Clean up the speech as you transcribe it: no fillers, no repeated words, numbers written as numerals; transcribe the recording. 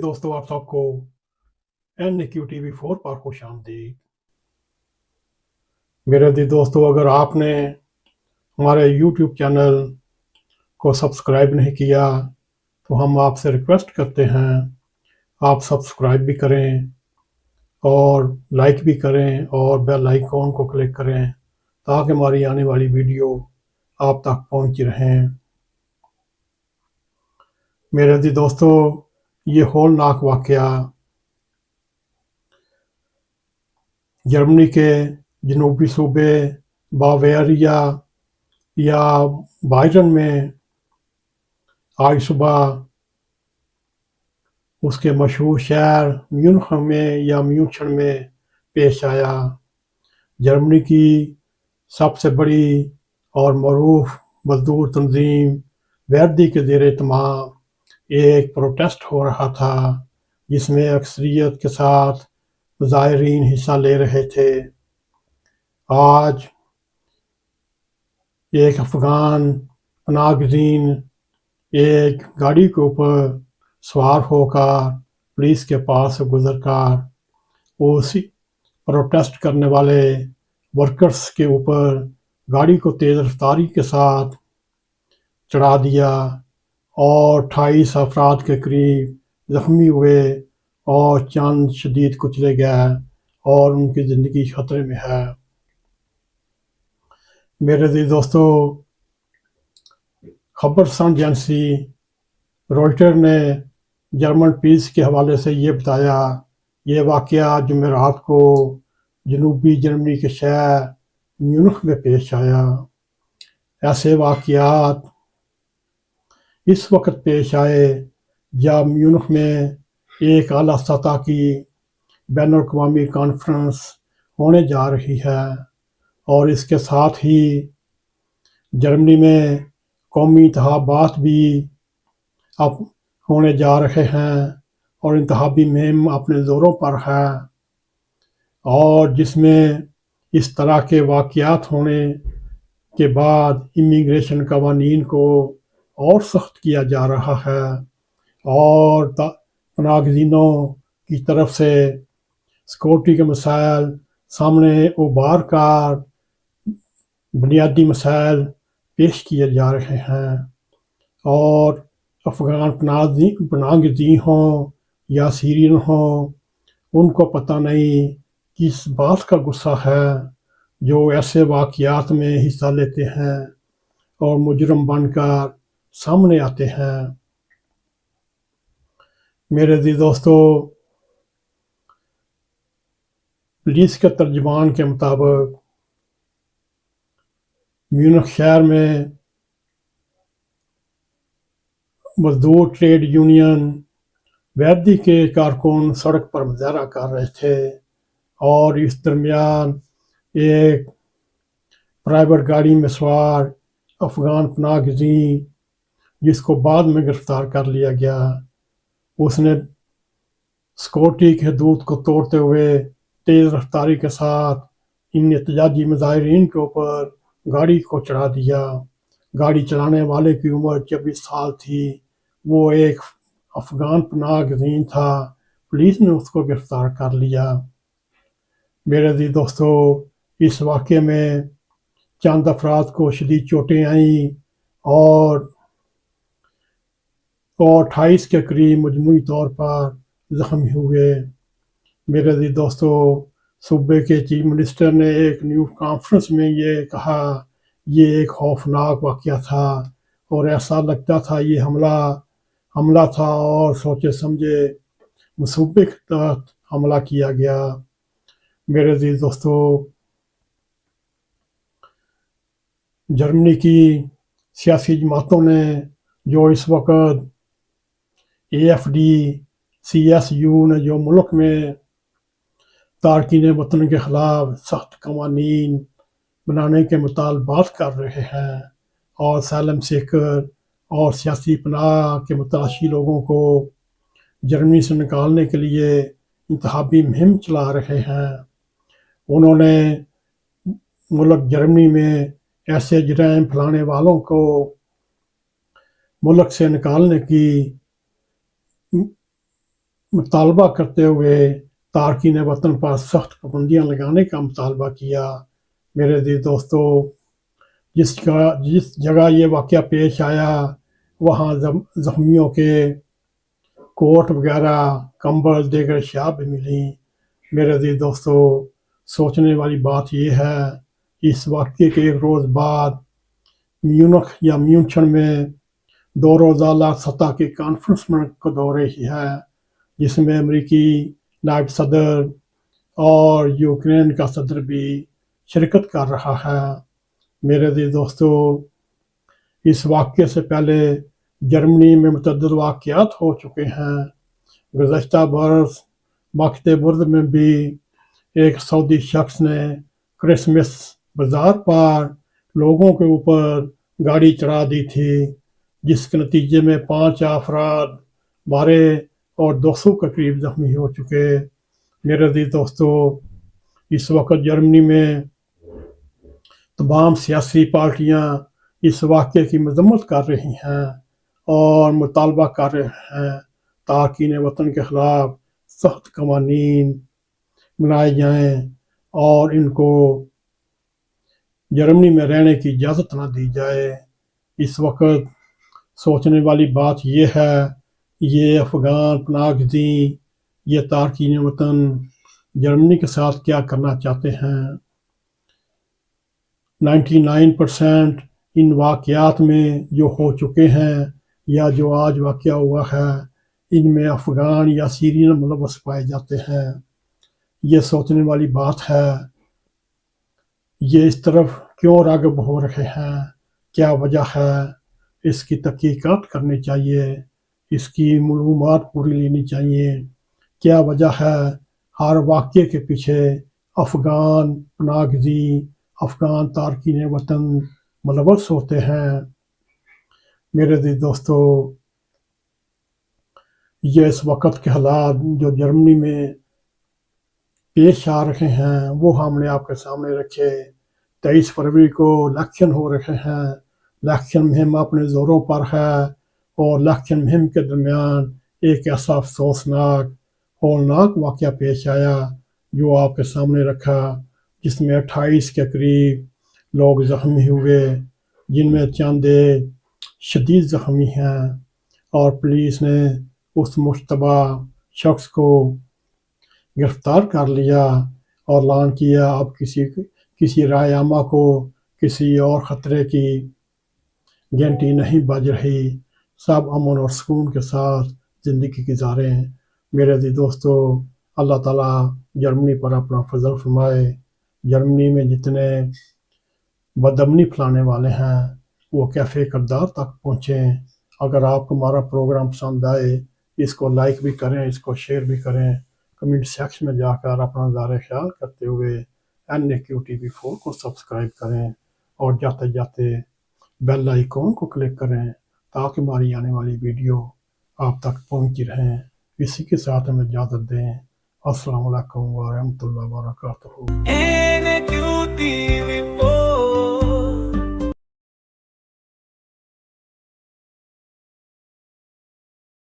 दोस्तों आप सबको NQTV4 पर खुश आमदीद। मेरे दोस्तों, अगर आपने हमारे YouTube चैनल को सब्सक्राइब नहीं किया तो हम आपसे रिक्वेस्ट करते हैं आप सब्सक्राइब भी करें और लाइक भी करें और बेल आइकॉन को क्लिक करें ताकि हमारी आने वाली वीडियो आप तक पहुंच रहें। मेरे दोस्तों, ये होलनाक वाकया जर्मनी के जनूबी सूबे बावेरिया या बायरन में आज सुबह उसके मशहूर शहर म्यूनखन में पेश आया। जर्मनी की सबसे बड़ी और मरूफ मजदूर तंजीम वर्दी के ज़ेर एहतमाम एक प्रोटेस्ट हो रहा था जिसमें अक्सरियत के साथ ज़ायरीन हिस्सा ले रहे थे। आज एक अफ़गान पनाहगज़ीन एक गाड़ी के ऊपर सवार होकर पुलिस के पास से गुजरकर उसी प्रोटेस्ट करने वाले वर्कर्स के ऊपर गाड़ी को तेज़ रफ्तारी के साथ चढ़ा दिया और 28 अफराद के करीब ज़ख्मी हुए और चंद शदीद कुचले गए और उनकी ज़िंदगी खतरे में है। मेरे दोस्तों, खबरसां एजेंसी रॉयटर ने जर्मन पीस के हवाले से ये बताया, ये वाक़या जुमेरात को जनूबी जर्मनी के शहर म्यूनिख में पेश आया। ऐसे वाक़यात इस वक्त पेश आए जब म्यूनिख में एक आला सतह की बैनुल-अक़वामी कॉन्फ्रेंस होने जा रही है और इसके साथ ही जर्मनी में कौमी इंतखाबात भी अब होने जा रहे हैं और इंतखाबी मुहिम अपने ज़ोरों पर है और जिसमें इस तरह के वाक़यात होने के बाद इमिग्रेशन कवानीन को और सख्त किया जा रहा है और पनाहगज़ीनों की तरफ से सिक्योरिटी के मसाइल सामने उभार कर बुनियादी मसाइल पेश किए जा रहे हैं और अफ़गान पनाहगज़ीन हों या सीरियन हों, उनको पता नहीं किस बात का गुस्सा है जो ऐसे वाक़यात में हिस्सा लेते हैं और मुजरम बनकर सामने आते हैं। मेरे दोस्तों, पुलिस के तर्जुमान के मुताबिक म्यूनिख शहर में मजदूर ट्रेड यूनियन वर्दी के कारकुन सड़क पर मुजाहरा कर रहे थे और इस दरमियान एक प्राइवेट गाड़ी में सवार अफ़गान पनाहगज़ीन जिसको बाद में गिरफ्तार कर लिया गया, उसने सिक्योरिटी की हदूद को तोड़ते हुए तेज़ रफ्तारी के साथ इन एहतजाजी मुजाहिरीन के ऊपर गाड़ी को चढ़ा दिया। गाड़ी चलाने वाले की उम्र 24 साल थी। वो एक अफ़गान पनाहगज़ीन था। पुलिस ने उसको गिरफ्तार कर लिया। मेरे दोस्तों, इस वाक़े में चंद अफराद को शदीद चोटें आईं और 28 के करीब मजमूई तौर पर ज़ख्मी हुए। मेरे दोस्तों, सूबे के चीफ मिनिस्टर ने एक न्यूज़ कॉन्फ्रेंस में ये कहा, ये एक खौफनाक वाक़या था और ऐसा लगता था ये हमला था और सोचे समझे मंसूबे के तहत हमला किया गया। मेरे दोस्तों, जर्मनी की सियासी जमातों ने जो इस वक्त AfD, CSU ने जो मुल्क में तारकीन वतन के ख़िलाफ़ सख्त कवानीन बनाने के मुतालबात कर रहे हैं और सालम सीकर और सियासी पनाह के मुताशी लोगों को जर्मनी से निकालने के लिए इंतखाबी मुहिम चला रहे हैं। उन्होंने मुल्क जर्मनी में ऐसे जराइम फैलाने वालों को मुल्क से निकालने की मुतालबा करते हुए तारकीन वतन पर सख्त पाबंदियाँ लगाने का मुतालबा किया। मेरे अज़ीज़ दोस्तों, जिस जगह ये वाक़या पेश आया वहाँ ज़ख्मियों के कोट वगैरह, कंबल, दीगर अशिया भी मिली। मेरे अज़ीज़ दोस्तों, सोचने वाली बात यह है कि इस वाक़ये के एक रोज़ बाद म्यूनशन में 2 रोज़ाना सतह की कॉन्फ्रेंस मुनक़्क़द हो रही है, जिसमें अमरीकी नायब सदर और यूक्रेन का सदर भी शिरकत कर रहा है। मेरे अज़ीज़ दोस्तों, इस वाक़ये से पहले जर्मनी में मुतअद्दिद वाक़यात हो चुके हैं। गुज़श्ता बरस वक़्त बुर्द में भी एक सऊदी शख्स ने क्रिसमस बाज़ार पर लोगों के ऊपर गाड़ी चढ़ा दी थी, जिसके नतीजे में 5 अफराद मारे और 200 के करीब ज़ख्मी हो चुके। मेरे अज़ीज़ दोस्तों, इस वक्त जर्मनी में तमाम सियासी पार्टियां इस वाक़ये की मजम्मत कर रही हैं और मुतालबा कर रहे हैं तारकीन वतन के ख़िलाफ़ सख्त क़वानीन बनाए जाएँ और इनको जर्मनी में रहने की इजाज़त ना दी जाए। इस वक्त सोचने वाली बात यह है, ये अफ़गान पनाहगज़ी, ये तारकीन वतन जर्मनी के साथ क्या करना चाहते हैं। 99% इन वाक़यात में जो हो चुके हैं या जो आज वाक़या हुआ है, इनमें अफ़गान या सीरियन मुलव्वस पाए जाते हैं। ये सोचने वाली बात है, ये इस तरफ क्यों राग़िब हो रहे हैं, क्या वजह है, इसकी तहक़ीक़ात करनी चाहिए, इसकी मालूमात पूरी लेनी चाहिए। क्या वजह है हर वाक़ये के पीछे अफ़गान पनाहगज़ी, अफ़गान तारकीन वतन मुलव्वस होते हैं। मेरे अज़ीज़ दोस्तों, ये इस वक्त के हालात जो जर्मनी में पेश आ रहे हैं वो हमने आपके सामने रखे। 23 फरवरी को इलेक्शन हो रहे हैं। इलेक्शन मुहिम अपने ज़ोरों पर है और इलेक्शन मुहिम के दरमियान एक ऐसा अफसोसनाक हौलनाक वाक़या पेश आया जो आपके सामने रखा, जिसमें 28 के करीब लोग ज़ख्मी हुए, जिनमें चंद शदीद ज़ख्मी हैं और पुलिस ने उस मुश्तबा शख्स को गिरफ्तार कर लिया और ऐलान किया अब किसी राय आमा को किसी और ख़तरे की घंटी नहीं बज रही, सब अमन और सुकून के साथ ज़िंदगी गुजारें। मेरे अज़ीज़ दोस्तों, अल्लाह ताला जर्मनी पर अपना फजल फरमाए। जर्मनी में जितने बदअमनी फैलाने वाले हैं वो कैफ़े किरदार तक पहुँचें। अगर आपको हमारा प्रोग्राम पसंद आए, इसको लाइक भी करें, इसको शेयर भी करें। कमेंट सेक्शन में जाकर अपना ज़ाहिर ख्याल करते हुए NAQTV4 को सब्सक्राइब करें और जाते जाते बेल आइकॉन को क्लिक करें ताकि हमारी आने वाली वीडियो आप तक पहुंचती रहें। इसी के साथ हमें इजाज़त दें। अस्सलाम वालेकुम व रहमतुल्लाहि व बरकातहू।